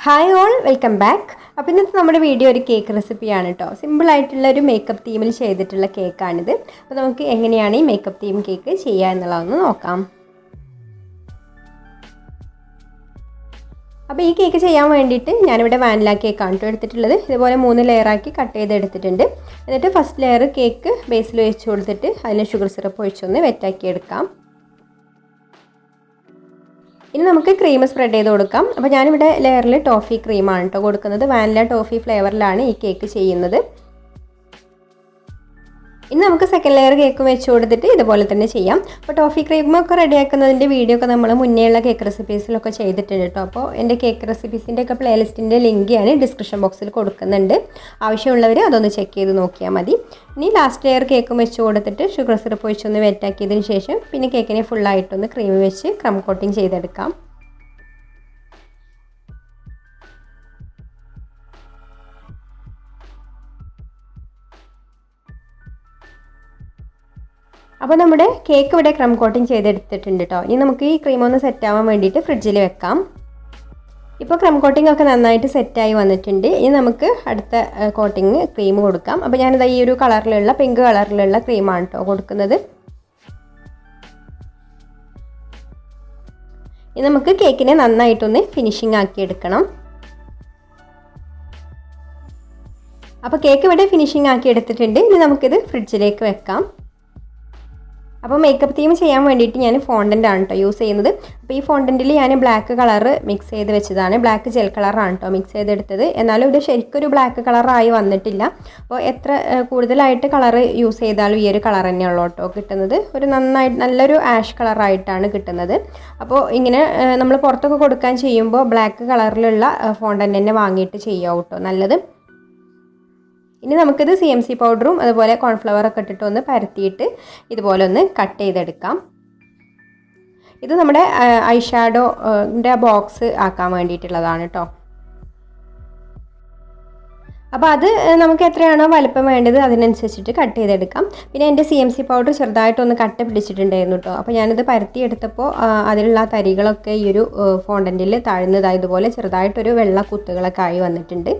Hi all welcome back. അപ്പോൾ ഇന്നത്തെ നമ്മുടെ വീഡിയോ ഒരു കേക്ക് റെസിപ്പിയാണ് കേട്ടോ. സിമ്പിളായിട്ടുള്ള ഒരു മേക്കപ്പ് തീമിൽ ചെയ്തിട്ടുള്ള കേക്കാണിത്. അപ്പോൾ നമുക്ക് എങ്ങനെയാണ് ഈ മേക്കപ്പ് തീം കേക്ക് ചെയ്യുക എന്നുള്ളതൊന്ന് നോക്കാം. അപ്പോൾ ഈ കേക്ക് ചെയ്യാൻ വേണ്ടിയിട്ട് ഞാനിവിടെ വാനില കേക്കാണ് കേട്ടോ എടുത്തിട്ടുള്ളത്. ഇതുപോലെ 3 ലെയറാക്കി കട്ട് ചെയ്തെടുത്തിട്ടുണ്ട്. എന്നിട്ട് ഫസ്റ്റ് ലെയർ കേക്ക് ബേസിൽ ഒഴിച്ച് കൊടുത്തിട്ട് അതിൽ ഷുഗർ സിറപ്പ് ഒഴിച്ചൊന്ന് വെറ്റാക്കി എടുക്കാം. ഇനി നമുക്ക് ക്രീം സ്പ്രെഡ് ചെയ്ത് കൊടുക്കാം. അപ്പോൾ ഞാനിവിടെ ലെയറിൽ ടോഫി ക്രീമാണ് കേട്ടോ കൊടുക്കുന്നത്. വാനില ടോഫി ഫ്ലേവറിലാണ് ഈ കേക്ക് ചെയ്യുന്നത്. ഇനി നമുക്ക് സെക്കൻഡ് ലെയർ കേക്ക് വെച്ച് കൊടുത്തിട്ട് ഇതുപോലെ തന്നെ ചെയ്യാം. അപ്പോൾ ടോഫി ക്രീമൊക്കെ റെഡിയാക്കുന്നതിൻ്റെ വീഡിയോ ഒക്കെ നമ്മൾ മുന്നേയുള്ള കേക്ക് റെസിപ്പീസിലൊക്കെ ചെയ്തിട്ടുണ്ട് കേട്ടോ. അപ്പോൾ എൻ്റെ കേക്ക് റെസിപ്പീസിൻ്റെ ഒക്കെ പ്ലേലിസ്റ്റിൻ്റെ ലിങ്ക് ഞാൻ ഡിസ്ക്രിപ്ഷൻ ബോക്സിൽ കൊടുക്കുന്നുണ്ട്. ആവശ്യമുള്ളവർ അതൊന്ന് ചെക്ക് ചെയ്ത് നോക്കിയാൽ മതി. ഇനി ലാസ്റ്റ് ലെയർ കേക്കും വെച്ച് കൊടുത്തിട്ട് ഷുഗർ സിറപ്പ് ഒഴിച്ചൊന്ന് വെറ്റാക്കിയതിന് ശേഷം പിന്നെ കേക്കിനെ ഫുള്ളായിട്ടൊന്ന് ക്രീം വെച്ച് ക്രം കോട്ടിങ് ചെയ്തെടുക്കാം. അപ്പോൾ നമ്മുടെ കേക്ക് ഇവിടെ ക്രം കോട്ടിങ് ചെയ്തെടുത്തിട്ടുണ്ട് കേട്ടോ. ഇനി നമുക്ക് ഈ ക്രീം ഒന്ന് സെറ്റ് ആവാൻ വേണ്ടിയിട്ട് ഫ്രിഡ്ജിൽ വെക്കാം. ഇപ്പോൾ ക്രം കോട്ടിംഗ് ഒക്കെ നന്നായിട്ട് സെറ്റായി വന്നിട്ടുണ്ട്. ഇനി നമുക്ക് അടുത്ത കോട്ടിങ് ക്രീം കൊടുക്കാം. അപ്പോൾ ഞാനിത് ഈ ഒരു കളറിലുള്ള പിങ്ക് കളറിലുള്ള ക്രീമാണ് കേട്ടോ കൊടുക്കുന്നത്. ഇനി നമുക്ക് കേക്കിനെ നന്നായിട്ടൊന്ന് ഫിനിഷിംഗ് ആക്കി എടുക്കണം. അപ്പോൾ കേക്ക് ഇവിടെ ഫിനിഷിംഗ് ആക്കി എടുത്തിട്ടുണ്ട്. ഇനി നമുക്കിത് ഫ്രിഡ്ജിലേക്ക് വെക്കാം. അപ്പോൾ മേക്കപ്പ് തീം ചെയ്യാൻ വേണ്ടിയിട്ട് ഞാൻ ഫോണ്ടൻ്റാണ് കേട്ടോ യൂസ് ചെയ്യുന്നത്. അപ്പോൾ ഈ ഫോണ്ടൻറ്റിൽ ഞാൻ ബ്ലാക്ക് കളറ് മിക്സ് ചെയ്ത് വെച്ചതാണ്. ബ്ലാക്ക് ജെൽ കളറാണ് കേട്ടോ മിക്സ് ചെയ്തെടുത്തത്. എന്നാലും ഇത് ശരിക്കൊരു ബ്ലാക്ക് കളറായി വന്നിട്ടില്ല. അപ്പോൾ എത്ര കൂടുതലായിട്ട് കളറ് യൂസ് ചെയ്താലും ഈ ഒരു കളർ തന്നെയുള്ളൂ കേട്ടോ കിട്ടുന്നത്. ഒരു നല്ലൊരു ആഷ് കളറായിട്ടാണ് കിട്ടുന്നത്. അപ്പോൾ ഇങ്ങനെ നമ്മൾ പുറത്തൊക്കെ കൊടുക്കാൻ ചെയ്യുമ്പോൾ ബ്ലാക്ക് കളറിലുള്ള ഫോണ്ടൻ്റ് തന്നെ വാങ്ങിയിട്ട് ചെയ്യാം കേട്ടോ നല്ലത്. ഇനി നമുക്കിത് CMC പൗഡറും അതുപോലെ കോൺഫ്ലവറൊക്കെ ഇട്ടിട്ട് ഒന്ന് പരത്തിയിട്ട് ഇതുപോലെ ഒന്ന് കട്ട് ചെയ്തെടുക്കാം. ഇത് നമ്മുടെ ഐ ഷാഡോൻ്റെ ബോക്സ് ആക്കാൻ വേണ്ടിയിട്ടുള്ളതാണ് കേട്ടോ. അപ്പോൾ അത് നമുക്ക് എത്രയാണോ വലുപ്പം വേണ്ടത് അതിനനുസരിച്ചിട്ട് കട്ട് ചെയ്തെടുക്കാം. പിന്നെ എൻ്റെ CMC പൗഡർ ചെറുതായിട്ടൊന്ന് കട്ട പിടിച്ചിട്ടുണ്ടായിരുന്നു കേട്ടോ. അപ്പോൾ ഞാനിത് പരത്തിയെടുത്തപ്പോൾ അതിലുള്ള തരികളൊക്കെ ഈ ഒരു ഫോണ്ടൻറ്റിൽ താഴ്ന്നതായതുപോലെ ചെറുതായിട്ടൊരു വെള്ള കുത്തുകളൊക്കെ ആയി വന്നിട്ടുണ്ട്.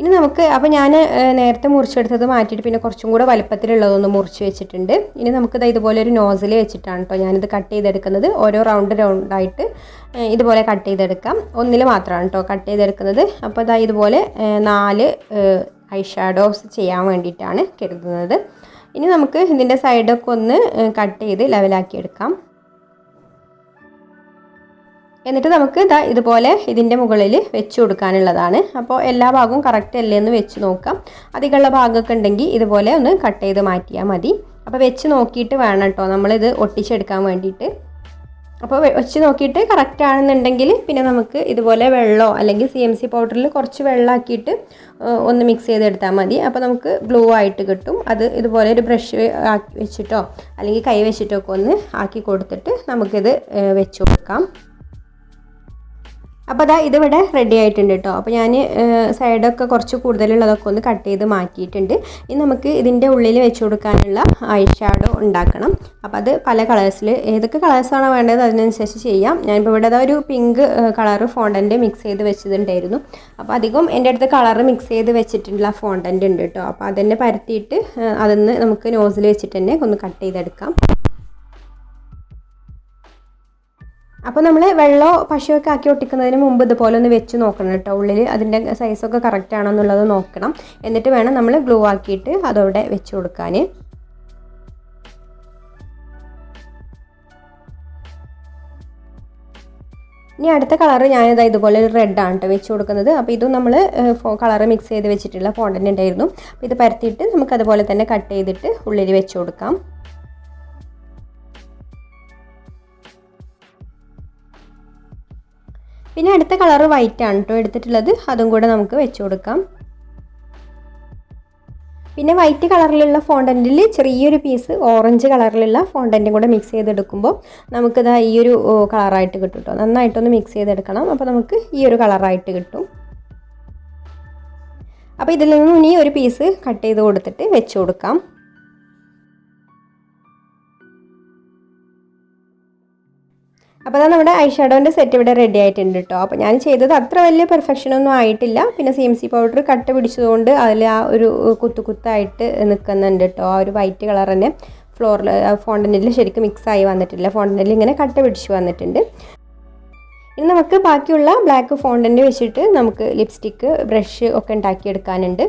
ഇനി നമുക്ക് അപ്പോൾ ഞാൻ നേരത്തെ മുറിച്ചെടുത്തത് മാറ്റിയിട്ട് പിന്നെ കുറച്ചും കൂടെ വലുപ്പത്തിലുള്ളതൊന്ന് മുറിച്ച് വെച്ചിട്ടുണ്ട്. ഇനി നമുക്കിത് ഇതുപോലെ ഒരു നോസിൽ വെച്ചിട്ടാണ് കേട്ടോ ഞാനിത് കട്ട് ചെയ്തെടുക്കുന്നത്. ഓരോ റൗണ്ടായിട്ട് ഇതുപോലെ കട്ട് ചെയ്തെടുക്കാം. ഒന്നിൽ മാത്രമാണ് കേട്ടോ കട്ട് ചെയ്തെടുക്കുന്നത്. അപ്പോൾ ഇതാ ഇതുപോലെ 4 ഐ ഷാഡോസ് ചെയ്യാൻ വേണ്ടിയിട്ടാണ് കരുതുന്നത്. ഇനി നമുക്ക് ഇതിൻ്റെ സൈഡൊക്കെ ഒന്ന് കട്ട് ചെയ്ത് ലെവലാക്കി എടുക്കാം. എന്നിട്ട് നമുക്ക് ഇതുപോലെ ഇതിൻ്റെ മുകളിൽ വെച്ച് കൊടുക്കാനുള്ളതാണ്. അപ്പോൾ എല്ലാ ഭാഗവും കറക്റ്റ് അല്ലേ എന്ന് വെച്ച് നോക്കാം. അധികമുള്ള ഭാഗമൊക്കെ ഉണ്ടെങ്കിൽ ഇതുപോലെ ഒന്ന് കട്ട് ചെയ്ത് മാറ്റിയാൽ മതി. അപ്പോൾ വെച്ച് നോക്കിയിട്ട് വേണം കേട്ടോ നമ്മളിത് ഒട്ടിച്ചെടുക്കാൻ വേണ്ടിയിട്ട്. അപ്പോൾ വെച്ച് നോക്കിയിട്ട് കറക്റ്റ് ആണെന്നുണ്ടെങ്കിൽ പിന്നെ നമുക്ക് ഇതുപോലെ വെള്ളമോ അല്ലെങ്കിൽ CMC പൗഡറിൽ കുറച്ച് വെള്ളമാക്കിയിട്ട് ഒന്ന് മിക്സ് ചെയ്തെടുത്താൽ മതി. അപ്പോൾ നമുക്ക് ഗ്ലൂ ആയിട്ട് കിട്ടും. അത് ഇതുപോലെ ഒരു ബ്രഷ് വെച്ചിട്ടോ അല്ലെങ്കിൽ കൈ വെച്ചിട്ടോ ഒക്കെ ഒന്ന് ആക്കി കൊടുത്തിട്ട് നമുക്കിത് വെച്ച് കൊടുക്കാം. അപ്പോൾ അതാ ഇതിവിടെ റെഡി ആയിട്ടുണ്ട് കേട്ടോ. അപ്പോൾ ഞാൻ സൈഡൊക്കെ കുറച്ച് കൂടുതലുള്ളതൊക്കെ ഒന്ന് കട്ട് ചെയ്ത് മാറ്റിയിട്ടുണ്ട്. ഇനി നമുക്ക് ഇതിൻ്റെ ഉള്ളിൽ വെച്ച് കൊടുക്കാനുള്ള ഐ ഷാഡോ ഉണ്ടാക്കണം. അപ്പോൾ അത് പല കളേഴ്സിൽ ഏതൊക്കെ കളേഴ്സാണോ വേണ്ടത് അതിനനുസരിച്ച് ചെയ്യാം. ഞാനിപ്പോൾ ഇവിടെ ഒരു പിങ്ക് കളറ് ഫോണ്ടൻറ്റ് മിക്സ് ചെയ്ത് വെച്ചതുണ്ടായിരുന്നു. അപ്പോൾ അധികം എൻ്റെ അടുത്ത് കളറ് മിക്സ് ചെയ്ത് വെച്ചിട്ടുള്ള ഫോണ്ടൻറ്റ് ഉണ്ട് കേട്ടോ. അപ്പോൾ അതെന്നെ പരത്തിയിട്ട് അതൊന്ന് നമുക്ക് നോസിൽ വെച്ചിട്ട് തന്നെ ഒന്ന് കട്ട് ചെയ്തെടുക്കാം. അപ്പോൾ നമ്മൾ വെള്ളമോ പശയൊക്കെ ആക്കി ഒട്ടിക്കുന്നതിന് മുമ്പ് ഇതുപോലെ ഒന്ന് വെച്ച് നോക്കണം കേട്ടോ. ഉള്ളിൽ അതിൻ്റെ സൈസൊക്കെ കറക്റ്റ് ആണോ എന്നുള്ളത് നോക്കണം. എന്നിട്ട് വേണം നമ്മൾ ഗ്ലൂ ആക്കിയിട്ട് അതവിടെ വെച്ച് കൊടുക്കാൻ. ഇനി അടുത്ത കളറ് ഞാനിതാ ഇതുപോലെ ഒരു റെഡാണ് കേട്ടോ വെച്ച് കൊടുക്കുന്നത്. അപ്പോൾ ഇതും നമ്മൾ കളറ് മിക്സ് ചെയ്ത് വെച്ചിട്ടുള്ള ഫോണ്ടൻ്റ് ഉണ്ടായിരുന്നു. അപ്പോൾ ഇത് പരത്തിയിട്ട് നമുക്ക് അതുപോലെ തന്നെ കട്ട് ചെയ്തിട്ട് ഉള്ളിൽ വെച്ച് കൊടുക്കാം. പിന്നെ അടുത്ത കളറ് വൈറ്റ് ആണ് കേട്ടോ എടുത്തിട്ടുള്ളത്. അതും കൂടെ നമുക്ക് വെച്ച് കൊടുക്കാം. പിന്നെ വൈറ്റ് കളറിലുള്ള ഫോണ്ടൻറ്റിൽ ചെറിയൊരു പീസ് ഓറഞ്ച് കളറിലുള്ള ഫോണ്ടൻറ്റും കൂടെ മിക്സ് ചെയ്തെടുക്കുമ്പോൾ നമുക്കിത് ഈ ഒരു കളറായിട്ട് കിട്ടും കേട്ടോ. നന്നായിട്ടൊന്ന് മിക്സ് ചെയ്തെടുക്കണം. അപ്പോൾ നമുക്ക് ഈ ഒരു കളറായിട്ട് കിട്ടും. അപ്പോൾ ഇതിൽ നിന്നും ഇനി ഒരു പീസ് കട്ട് ചെയ്ത് കൊടുത്തിട്ട് വെച്ച് കൊടുക്കാം. അപ്പോൾ അതാ നമ്മുടെ ഐ ഷാഡോൻ്റെ സെറ്റ് ഇവിടെ റെഡി ആയിട്ടുണ്ട് കേട്ടോ. അപ്പോൾ ഞാൻ ചെയ്തത് അത്ര വലിയ പെർഫെക്ഷനൊന്നും ആയിട്ടില്ല. പിന്നെ CMC പൗഡർ കട്ട പിടിച്ചതുകൊണ്ട് അതിൽ ആ ഒരു കുത്തായിട്ട് നിൽക്കുന്നുണ്ട് കേട്ടോ. ആ ഒരു വൈറ്റ് കളർ തന്നെ ഫ്ലോറിൽ ഫോണ്ടൻറ്റിൽ ശരിക്കും മിക്സായി വന്നിട്ടില്ല. ഫോണ്ടൻറ്റിൽ ഇങ്ങനെ കട്ട പിടിച്ച് വന്നിട്ടുണ്ട്. ഇനി നമുക്ക് ബാക്കിയുള്ള ബ്ലാക്ക് ഫോണ്ടൻറ്റ് വെച്ചിട്ട് നമുക്ക് ലിപ്സ്റ്റിക്ക്, ബ്രഷ് ഒക്കെ ഉണ്ടാക്കിയെടുക്കാനുണ്ട്.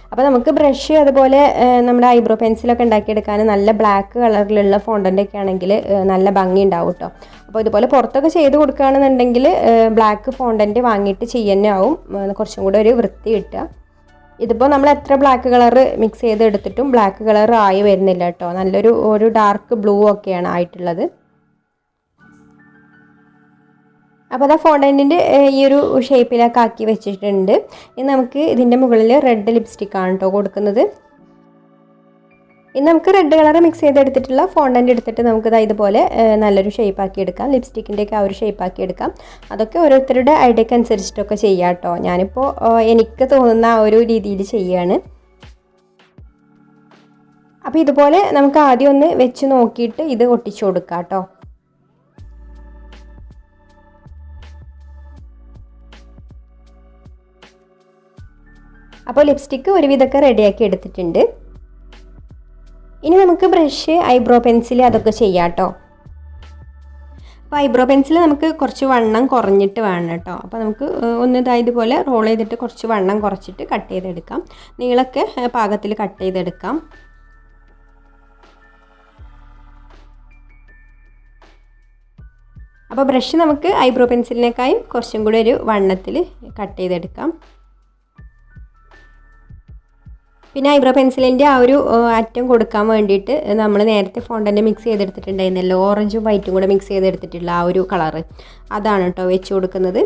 അപ്പോൾ നമുക്ക് ബ്രഷ് അതുപോലെ നമ്മുടെ ഐബ്രോ പെൻസിലൊക്കെ ഉണ്ടാക്കിയെടുക്കാൻ നല്ല ബ്ലാക്ക് കളറിലുള്ള ഫോണ്ടൻ്റൊക്കെ ആണെങ്കിൽ നല്ല ഭംഗി ഉണ്ടാവും കേട്ടോ. അപ്പോൾ ഇതുപോലെ പുറത്തൊക്കെ ചെയ്ത് കൊടുക്കുകയാണെന്നുണ്ടെങ്കിൽ ബ്ലാക്ക് ഫോണ്ടൻറ്റ് വാങ്ങിയിട്ട് ചെയ്യുന്നേ ആവും കുറച്ചും കൂടെ ഒരു വൃത്തി കിട്ടുക. ഇതിപ്പോൾ നമ്മൾ എത്ര ബ്ലാക്ക് കളർ മിക്സ് ചെയ്തെടുത്തിട്ടും ബ്ലാക്ക് കളർ ആയി വരുന്നില്ല കേട്ടോ. നല്ലൊരു ഡാർക്ക് ബ്ലൂ ഒക്കെയാണ് ആയിട്ടുള്ളത്. അപ്പോൾ അത് ഫോണ്ടൻറ്റിൻ്റെ ഈ ഒരു ഷേപ്പിലൊക്കെ ആക്കി വെച്ചിട്ടുണ്ട്. ഇനി നമുക്ക് ഇതിൻ്റെ മുകളിൽ റെഡ് ലിപ്സ്റ്റിക്കാണ് കേട്ടോ കൊടുക്കുന്നത്. ഇനി നമുക്ക് റെഡ് കളർ മിക്സ് ചെയ്തെടുത്തിട്ടുള്ള ഫോണ്ടൻറ്റ് എടുത്തിട്ട് നമുക്കിത് ഇതുപോലെ നല്ലൊരു ഷേപ്പാക്കി എടുക്കാം. ലിപ്സ്റ്റിക്കിൻ്റെയൊക്കെ ആ ഒരു ഷേപ്പാക്കി എടുക്കാം. അതൊക്കെ ഓരോരുത്തരുടെ ഐഡിയക്ക് അനുസരിച്ചിട്ടൊക്കെ ചെയ്യാം കേട്ടോ. ഞാനിപ്പോൾ എനിക്ക് തോന്നുന്ന ആ ഒരു രീതിയിൽ ചെയ്യുകയാണ്. അപ്പോൾ ഇതുപോലെ നമുക്ക് ആദ്യം ഒന്ന് വെച്ച് നോക്കിയിട്ട് ഇത് ഒട്ടിച്ചു കൊടുക്കാം കേട്ടോ. അപ്പോൾ ലിപ്സ്റ്റിക്ക് ഒരുവിധമൊക്കെ റെഡിയാക്കി എടുത്തിട്ടുണ്ട്. ഇനി നമുക്ക് ബ്രഷ്, ഐബ്രോ പെൻസിൽ അതൊക്കെ ചെയ്യാം കേട്ടോ. അപ്പോൾ ഐബ്രോ പെൻസിൽ നമുക്ക് കുറച്ച് വണ്ണം കുറഞ്ഞിട്ട് വേണം കേട്ടോ. അപ്പോൾ നമുക്ക് ഒന്ന് ഇതുപോലെ റോൾ ചെയ്തിട്ട് കുറച്ച് വണ്ണം കുറച്ചിട്ട് കട്ട് ചെയ്തെടുക്കാം. നീളമൊക്കെ പാകത്തിൽ കട്ട് ചെയ്തെടുക്കാം. അപ്പോൾ ബ്രഷ് നമുക്ക് ഐബ്രോ പെൻസിലിനേക്കാളും കുറച്ചും കൂടി ഒരു വണ്ണത്തിൽ കട്ട് ചെയ്തെടുക്കാം. പിന്നെ ഐബ്രോ പെൻസിലിൻ്റെ ആ ഒരു അറ്റം കൊടുക്കാൻ വേണ്ടിയിട്ട് നമ്മൾ നേരത്തെ ഫോണ്ടൻറ്റ് മിക്സ് ചെയ്തെടുത്തിട്ടുണ്ടായിരുന്നല്ലോ, ഓറഞ്ചും വൈറ്റും കൂടെ മിക്സ് ചെയ്തെടുത്തിട്ടുള്ള ആ ഒരു കളറ്, അതാണ് കേട്ടോ വെച്ച് കൊടുക്കുന്നത്.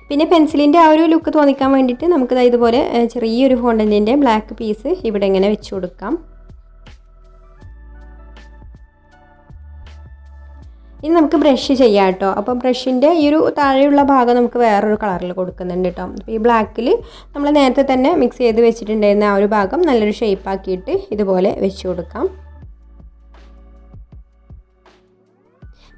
പിന്നെ പെൻസിലിൻ്റെ ആ ഒരു ലുക്ക് തോന്നിക്കാൻ വേണ്ടിയിട്ട് നമുക്ക് ഇതുപോലെ ചെറിയൊരു ഫോണ്ടൻറ്റിൻ്റെ ബ്ലാക്ക് പീസ് ഇവിടെ ഇങ്ങനെ വെച്ച് കൊടുക്കാം. ഇനി നമുക്ക് ബ്രഷ് ചെയ്യാം കേട്ടോ. അപ്പോൾ ബ്രഷിൻ്റെ ഈ ഒരു താഴെയുള്ള ഭാഗം നമുക്ക് വേറൊരു കളറിൽ കൊടുക്കുന്നുണ്ട് കേട്ടോ. അപ്പോൾ ഈ ബ്ലാക്കിൽ നമ്മൾ നേരത്തെ തന്നെ മിക്സ് ചെയ്ത് വെച്ചിട്ടുണ്ടായിരുന്ന ആ ഒരു ഭാഗം നല്ലൊരു ഷേപ്പാക്കിയിട്ട് ഇതുപോലെ വെച്ച് കൊടുക്കാം.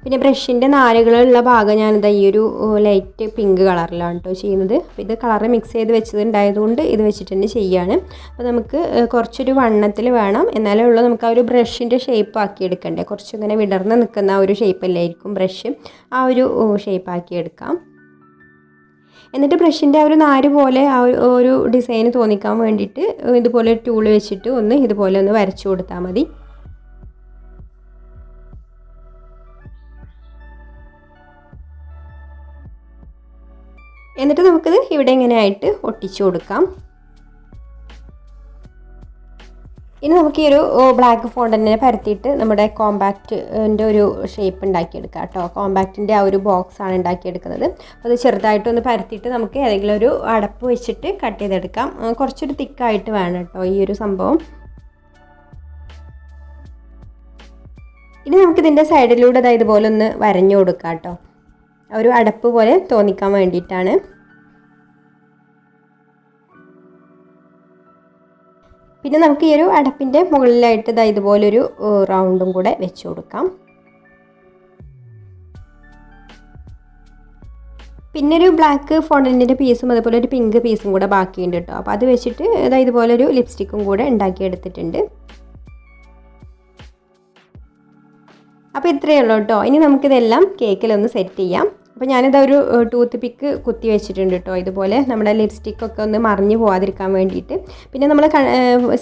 പിന്നെ ബ്രഷിൻ്റെ നാരുകളുള്ള ഭാഗം ഞാനിതാ ഈ ഒരു ലൈറ്റ് പിങ്ക് കളറിലാണ് കേട്ടോ ചെയ്യുന്നത്. അപ്പോൾ ഇത് കളറ് മിക്സ് ചെയ്ത് വെച്ചത് ഉണ്ടായതുകൊണ്ട് ഇത് വെച്ചിട്ട് തന്നെ ചെയ്യാണ്. അപ്പോൾ നമുക്ക് കുറച്ചൊരു വണ്ണത്തിൽ വേണം, എന്നാലേ ഉള്ളൂ നമുക്ക് ആ ഒരു ബ്രഷിൻ്റെ ഷേപ്പ് ആക്കി എടുക്കണ്ടേ. കുറച്ചിങ്ങനെ വിടർന്ന് നിൽക്കുന്ന ആ ഒരു ഷേപ്പല്ലായിരിക്കും ബ്രഷ്, ആ ഒരു ഷേപ്പ് ആക്കി എടുക്കാം. എന്നിട്ട് ബ്രഷിൻ്റെ ആ ഒരു നാര് പോലെ ആ ഒരു ഡിസൈൻ തോന്നിക്കാൻ വേണ്ടിയിട്ട് ഇതുപോലെ ഒരു ടൂൾ വെച്ചിട്ട് ഇതുപോലെ ഒന്ന് വരച്ചു കൊടുത്താൽ മതി. എന്നിട്ട് നമുക്കിത് ഇവിടെ ഇങ്ങനെയായിട്ട് ഒട്ടിച്ചു കൊടുക്കാം. ഇനി നമുക്ക് ഈ ഒരു ബ്ലാക്ക് ഫോണ്ടൻറ്റിനെ പരത്തിയിട്ട് നമ്മുടെ കോമ്പാക്റ്റിൻ്റെ ഒരു ഷേപ്പ് ഉണ്ടാക്കിയെടുക്കാം കേട്ടോ. കോമ്പാക്റ്റിൻ്റെ ആ ഒരു ബോക്സാണ് ഉണ്ടാക്കിയെടുക്കുന്നത്. അത് ചെറുതായിട്ടൊന്ന് പരത്തിയിട്ട് നമുക്ക് ഏതെങ്കിലും ഒരു അടപ്പ് വെച്ചിട്ട് കട്ട് ചെയ്തെടുക്കാം. കുറച്ചൊരു തിക്കായിട്ട് വേണം കേട്ടോ ഈ ഒരു സംഭവം. ഇനി നമുക്കിതിൻ്റെ സൈഡിലൂടെ ഇതുപോലെ ഒന്ന് വരഞ്ഞു കൊടുക്കാം കേട്ടോ. ഒരു അടപ്പ് പോലെ തോന്നിക്കാൻ വേണ്ടിയിട്ടാണ്. പിന്നെ നമുക്ക് ഈ ഒരു അടപ്പിൻ്റെ മുകളിലായിട്ട് ഇതുപോലൊരു റൗണ്ടും കൂടെ വെച്ച് കൊടുക്കാം. പിന്നെ ഒരു ബ്ലാക്ക് ഫോണ്ടൻറ്റിൻ്റെ പീസും അതുപോലെ ഒരു പിങ്ക് പീസും കൂടെ ബാക്കിയുണ്ട് കേട്ടോ. അപ്പോൾ അത് വെച്ചിട്ട് ഇതുപോലൊരു ലിപ്സ്റ്റിക്കും കൂടെ ഉണ്ടാക്കിയെടുത്തിട്ടുണ്ട്. അപ്പോൾ ഇത്രയേ ഉള്ളൂ കേട്ടോ. ഇനി നമുക്കിതെല്ലാം കേക്കിലൊന്ന് സെറ്റ് ചെയ്യാം. അപ്പോൾ ഞാനിത് ഒരു ടൂത്ത് പിക്ക് കുത്തി വെച്ചിട്ടുണ്ട് കേട്ടോ. ഇതുപോലെ നമ്മുടെ ലിപ്സ്റ്റിക്കൊക്കെ ഒന്ന് മറിഞ്ഞ് പോകാതിരിക്കാൻ വേണ്ടിയിട്ട്. പിന്നെ നമ്മൾ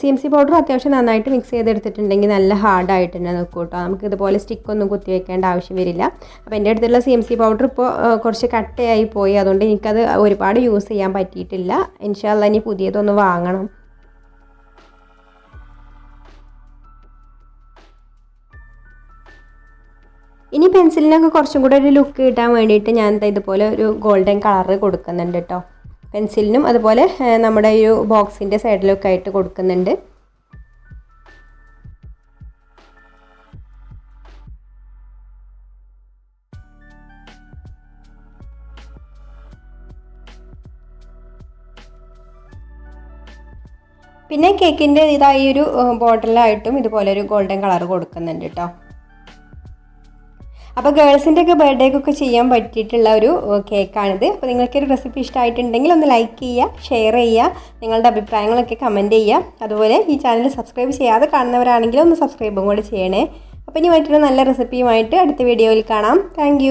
CMC പൗഡർ അത്യാവശ്യം നന്നായിട്ട് മിക്സ് ചെയ്തെടുത്തിട്ടുണ്ടെങ്കിൽ നല്ല ഹാർഡായിട്ട് തന്നെ നിൽക്കും കേട്ടോ. നമുക്ക് ഇതുപോലെ സ്റ്റിക്കൊന്നും കുത്തി വെക്കേണ്ട ആവശ്യം വരില്ല. അപ്പോൾ എൻ്റെ അടുത്തുള്ള CMC പൗഡർ ഇപ്പോൾ കുറച്ച് കട്ടയായി പോയി, അതുകൊണ്ട് എനിക്കത് ഒരുപാട് യൂസ് ചെയ്യാൻ പറ്റിയിട്ടില്ല. ഇൻഷാ അല്ലാ ഇനി പുതിയതൊന്ന് വാങ്ങണം. ഇനി പെൻസിലിനൊക്കെ കുറച്ചും കൂടെ ഒരു ലുക്ക് കിട്ടാൻ വേണ്ടിയിട്ട് ഞാൻ ഇതുപോലെ ഒരു ഗോൾഡൻ കളറ് കൊടുക്കുന്നുണ്ട് കേട്ടോ. പെൻസിലിനും അതുപോലെ നമ്മുടെ ഈ ഒരു ബോക്സിൻ്റെ സൈഡിലൊക്കെ ആയിട്ട് കൊടുക്കുന്നുണ്ട്. പിന്നെ കേക്കിൻ്റെ ഇതായി ഒരു ബോർഡറിലായിട്ടും ഇതുപോലെ ഒരു ഗോൾഡൻ കളർ കൊടുക്കുന്നുണ്ട് കേട്ടോ. അപ്പോൾ ഗേൾസിൻ്റെ ഒക്കെ ബർത്ത്ഡേക്കൊക്കെ ചെയ്യാൻ പറ്റിയിട്ടുള്ള ഒരു കേക്കാണിത്. അപ്പോൾ നിങ്ങൾക്കൊരു റെസിപ്പി ഇഷ്ടമായിട്ടുണ്ടെങ്കിൽ ഒന്ന് ലൈക്ക് ചെയ്യുക, ഷെയർ ചെയ്യുക, നിങ്ങളുടെ അഭിപ്രായങ്ങളൊക്കെ കമൻറ്റ് ചെയ്യുക. അതുപോലെ ഈ ചാനൽ സബ്സ്ക്രൈബ് ചെയ്യാതെ കാണുന്നവരാണെങ്കിൽ ഒന്ന് സബ്സ്ക്രൈബും കൂടി ചെയ്യണേ. അപ്പോൾ ഇനി മറ്റൊരു നല്ല റെസിപ്പിയുമായിട്ട് അടുത്ത വീഡിയോയിൽ കാണാം. താങ്ക്